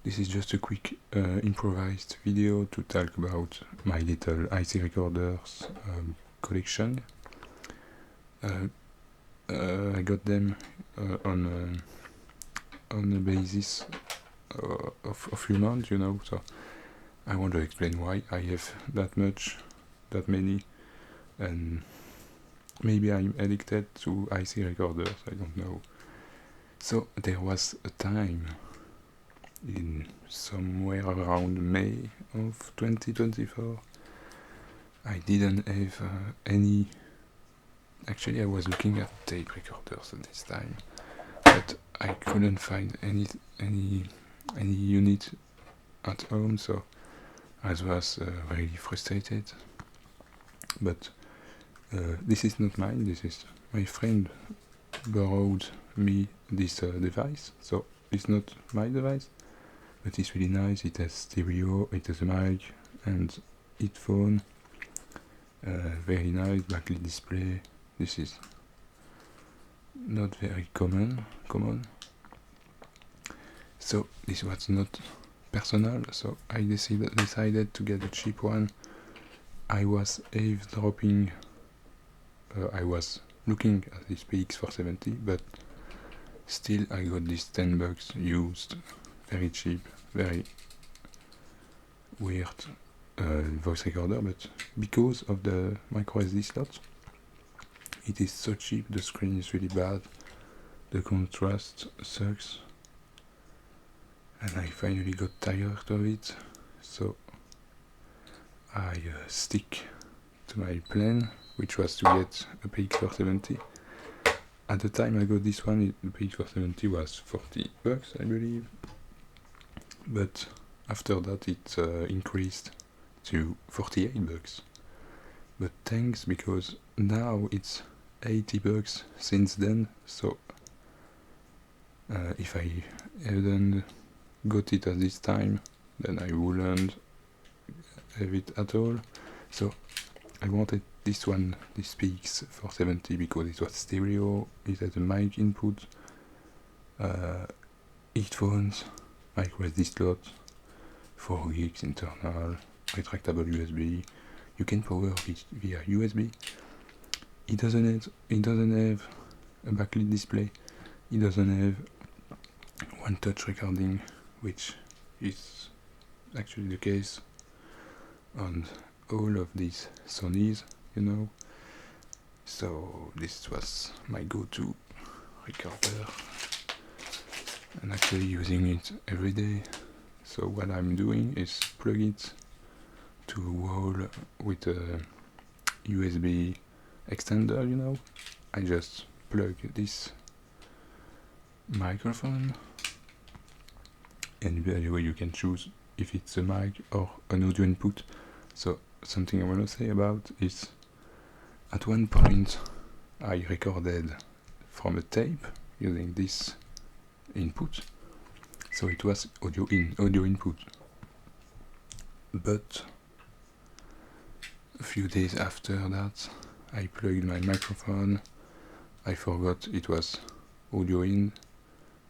This is just a quick improvised video to talk about my little IC recorders collection. I got them on the basis of a few months, you know, so I want to explain why I have that many, and maybe I'm addicted to IC recorders, I don't know. So there was a time in somewhere around May of 2024, I didn't have any. Actually, I was looking at tape recorders at this time, but I couldn't find any unit at home, so I was really frustrated. But this is not mine. This is my friend borrowed me this device, so it's not my device, but it's really nice. It has stereo, it has a mic and headphone, very nice backlit display. This is not very common. So this was not personal, so I decided to get a cheap one. I was eavesdropping. I was looking at this PX470, but still I got this $10 used, very cheap, very weird voice recorder, but because of the micro SD slot, it is so cheap. The screen is really bad, the contrast sucks, and I finally got tired of it, so I stick to my plan, which was to get a PX470. At the time I got this one, the PX470 was $40, I believe, but after that it increased to $48. But thanks, because now it's $80 since then, so if I hadn't got it at this time, then I wouldn't have it at all. So I wanted this one, this PX470, because it was stereo, it had a mic input, headphones, micro SD slot, 4 gigs internal, retractable USB. You can power it via USB. It doesn't have a backlit display. It doesn't have one-touch recording, which is actually the case on all of these Sonys, you know. So this was my go-to recorder, and actually using it every day. So what I'm doing is plug it to a wall with a USB extender, you know. I just plug this microphone, and by the way, you can choose if it's a mic or an audio input. So something I want to say about is, at one point I recorded from a tape using this input, so it was audio input. But a few days after that, I plugged my microphone, I forgot it was audio in,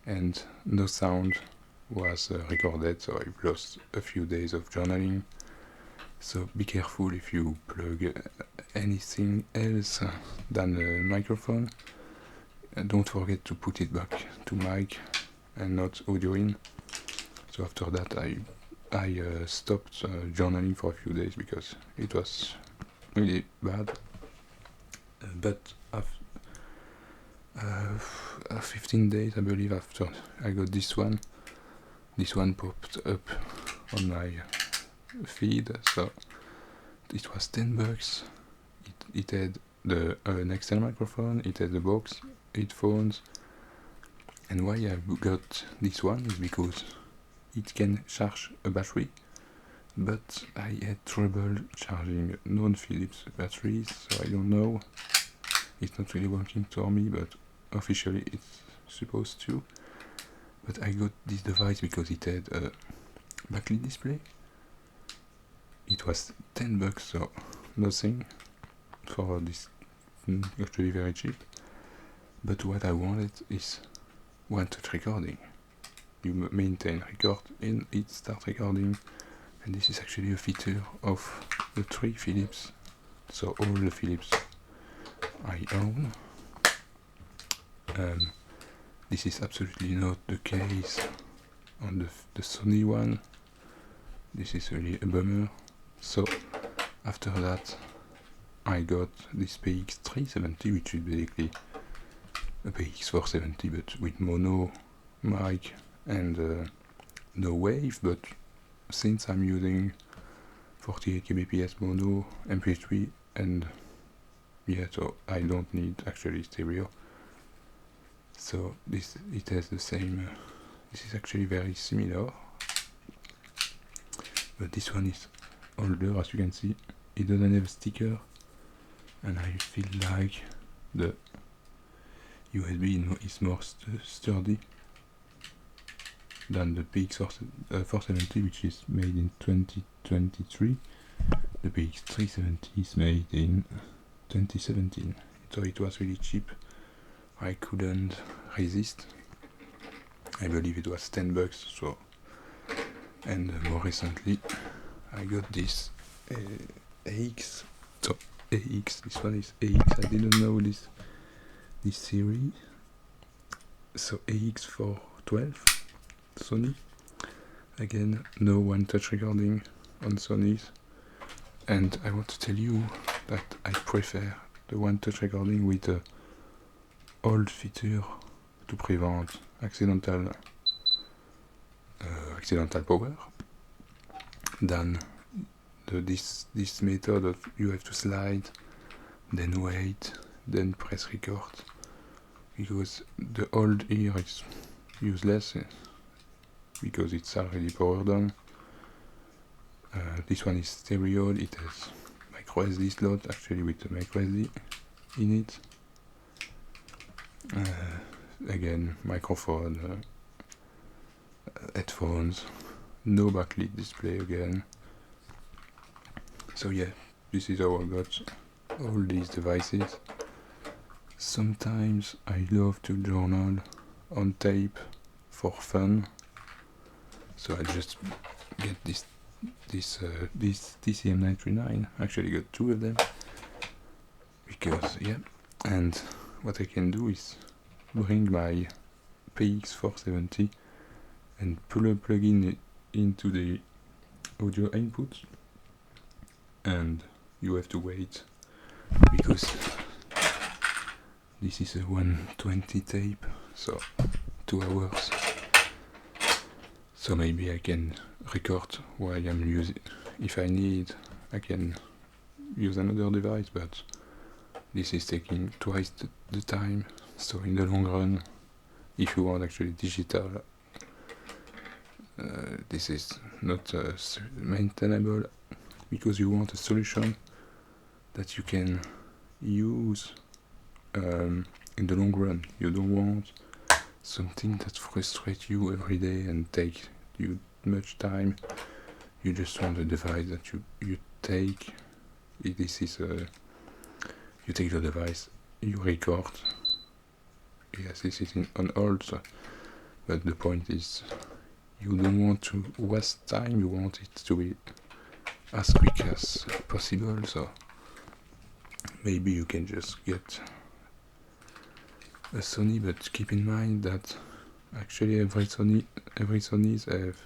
and no sound was recorded, so I lost a few days of journaling. So be careful if you plug anything else than a microphone. Don't forget to put it back to mic and not audio in. So after that I stopped journaling for a few days because it was really bad. But 15 days, I believe, after I got this one popped up on my feed. So it was $10. It had an external microphone, it had the box, headphones, and why I got this one is because it can charge a battery, but I had trouble charging non-Philips batteries, so I don't know. It's not really working for me, but officially it's supposed to. But I got this device because it had a backlit display. It was $10, so nothing for this, actually very cheap. But what I wanted is one-touch recording. you maintain record and it starts recording. And this is actually a feature of the 3 Philips, so all the Philips I own. This is absolutely not the case on the Sony one. This is really a bummer. So after that I got this PX370, which is basically a PX470 but with mono mic and no wave, but since I'm using 48 kbps mono MP3 and yeah, so I don't need actually stereo. So it has the same, this is actually very similar, but this one is older, as you can see. It doesn't have a sticker, and I feel like the USB is more sturdy than the PX470, which is made in 2023. The PX370 is made in 2017, so it was really cheap. I couldn't resist. I believe it was $10. So, and more recently, I got this AX. So AX. This one is AX. I didn't know this series. So AX412 Sony. Again, no one-touch recording on Sony's. And I want to tell you that I prefer the one-touch recording with a old feature to prevent accidental power than this method of you have to slide, then wait, then press record, because the old here is useless because it's already powered on. This one is stereo, it has micro SD slot actually with a micro SD in it. Again, microphone, headphones, no backlit display again. So yeah, this is how I got all these devices. Sometimes I love to journal on tape for fun, so I just get this TCM939. Actually got 2 of them because yeah. And what I can do is bring my PX470 and plug in into the audio input, and you have to wait because this is a 120 tape, so 2 hours. So maybe I can record while I'm using. If I need, I can use another device, but this is taking twice the time. So in the long run, if you want actually digital, this is not maintainable, because you want a solution that you can use in the long run. You don't want something that frustrates you every day and take you much time. You just want a device that you take. This is you take the device, you record. Yes, this is on hold, so, but the point is you don't want to waste time, you want it to be as quick as possible, so maybe you can just get a Sony, but keep in mind that actually every Sony's have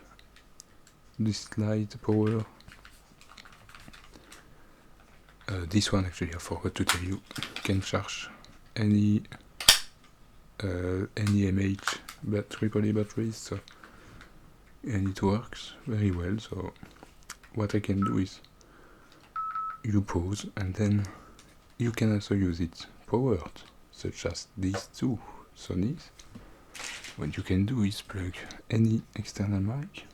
this slide power. This one actually I forgot to tell you, can charge any MH AAA batteries, so, and it works very well. So what I can do is you pause, and then you can also use it powered, such as these 2 Sonys. What you can do is plug any external mic,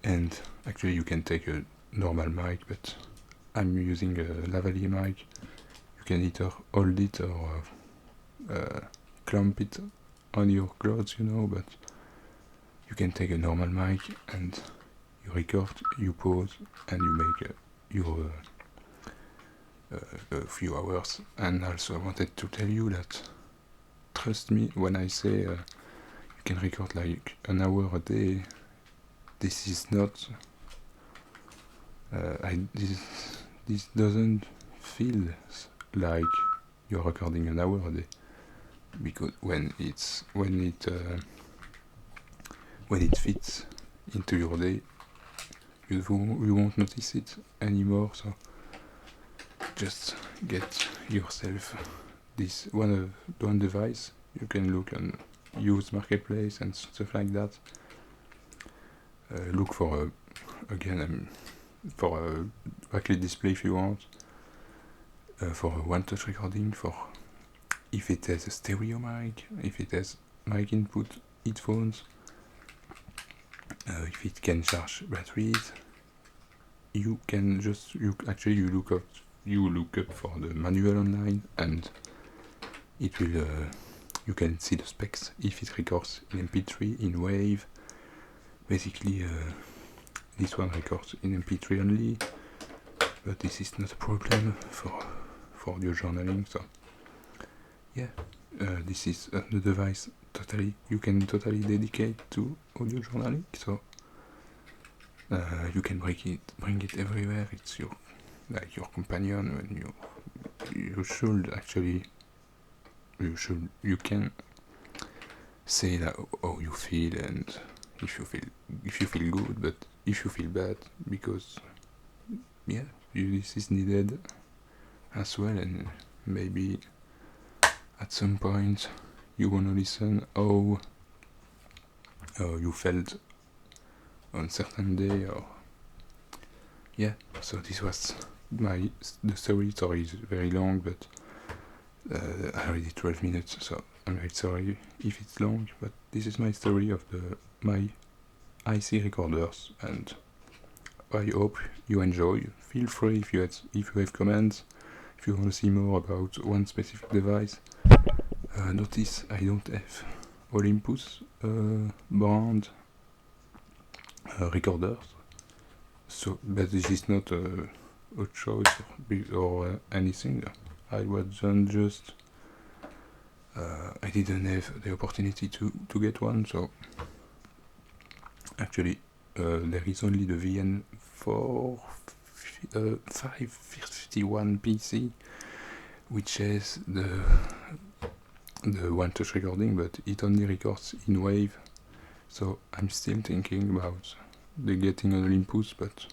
and actually you can take a normal mic, but I'm using a lavalier mic. You can either hold it or clamp it on your clothes, but you can take a normal mic and you record, you pause, and you make your a few hours. And also I wanted to tell you that, trust me when I say can record like an hour a day. This is not. This doesn't feel like you're recording an hour a day, because when it fits into your day, you won't notice it anymore. So just get yourself this one device. You can look and use Marketplace and stuff like that. Look for for a backlit display if you want. For a one-touch recording, for if it has a stereo mic, if it has mic input, headphones, if it can charge batteries. You can just look up for the manual online, and it will you can see the specs. If it records in MP3, in WAV, basically this one records in MP3 only, but this is not a problem for audio journaling. So yeah, this is the device you can totally dedicate to audio journaling. So you can bring it everywhere. It's your companion. When you can say that how you feel, and if you feel good, but if you feel bad, because this is needed as well. And maybe at some point you wanna listen how you felt on certain day, or so this was the story. Sorry, is very long, but I already 12 minutes, so I'm very sorry if it's long, but this is my story of my IC recorders, and I hope you enjoy. Feel free if you have comments, if you want to see more about one specific device. Notice I don't have Olympus brand recorders, so but this is not a choice or anything. I wasn't just I didn't have the opportunity to get one, so actually there is only the VN551 PC, which has the one-touch recording, but it only records in WAV. So I'm still thinking about getting an Olympus, but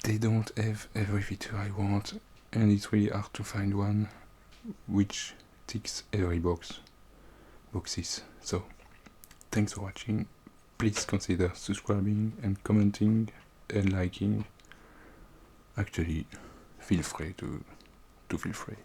they don't have every feature I want, and it's really hard to find one which ticks every boxes. So thanks for watching. Please consider subscribing and commenting and liking. Actually, feel free to feel free.